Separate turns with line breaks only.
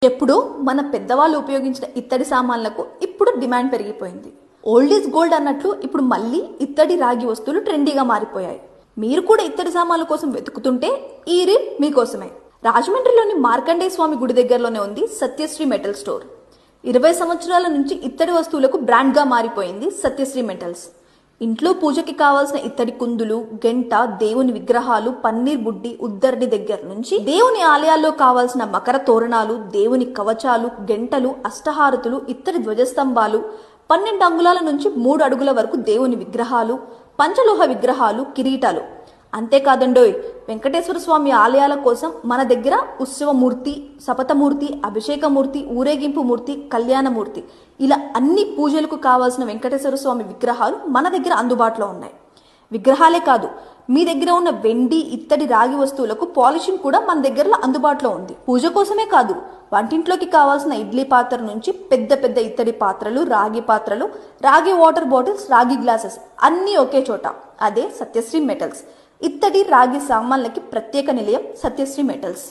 ఎప్పుడో మన పెద్దవాళ్ళు ఉపయోగించిన ఇత్తడి సామాన్లకు ఇప్పుడు డిమాండ్ పెరిగిపోయింది. ఓల్డ్ ఈజ్ గోల్డ్ అన్నట్లు ఇప్పుడు మళ్ళీ ఇత్తడి రాగి వస్తువులు ట్రెండీగా మారిపోయాయి. మీరు కూడా ఇత్తడి సామాన్ల కోసం వెతుకుతుంటే ఈ రీల్ మీకోసమే. రాజమండ్రిలోని మార్కండేయ స్వామి గుడి దగ్గరలోనే ఉంది సత్యశ్రీ మెటల్ స్టోర్. 20 సంవత్సరాల నుంచి ఇత్తడి వస్తువులకు బ్రాండ్గా మారిపోయింది సత్యశ్రీ మెటల్స్. ఇంట్లో పూజకి కావాల్సిన ఇత్తడి కుందులు, గంట, దేవుని విగ్రహాలు, పన్నీర్ బుడ్డి, ఉద్దరిని దగ్గర నుంచి దేవుని ఆలయాల్లో కావాల్సిన మకర తోరణాలు, దేవుని కవచాలు, గంటలు, అష్టహారతులు, ఇత్తడి ధ్వజస్తంభాలు, 12 అంగుళాల నుంచి 3 అడుగుల వరకు దేవుని విగ్రహాలు, పంచలోహ విగ్రహాలు, కిరీటాలు. అంతేకాదండోయ్, వెంకటేశ్వర స్వామి ఆలయాల కోసం మన దగ్గర ఉత్సవమూర్తి, శపథమూర్తి, అభిషేకమూర్తి, ఊరేగింపు మూర్తి, కళ్యాణమూర్తి, ఇలా అన్ని పూజలకు కావాల్సిన వెంకటేశ్వర స్వామి విగ్రహాలు మన దగ్గర అందుబాటులో ఉన్నాయి. విగ్రహాలే కాదు, మీ దగ్గర ఉన్న వెండి, ఇత్తడి, రాగి వస్తువులకు పాలిషింగ్ కూడా మన దగ్గరలో అందుబాటులో ఉంది. పూజ కోసమే కాదు, వంటింట్లోకి కావాల్సిన ఇడ్లీ పాత్ర నుంచి పెద్ద పెద్ద ఇత్తడి పాత్రలు, రాగి పాత్రలు, రాగి వాటర్ బాటిల్స్, రాగి గ్లాసెస్ అన్నీ ఒకే చోట. అదే సత్యశ్రీ మెటల్స్. ఇత్తడి, రాగి సామాన్లకి ప్రత్యేక నిలయం సత్యశ్రీ మెటల్స్.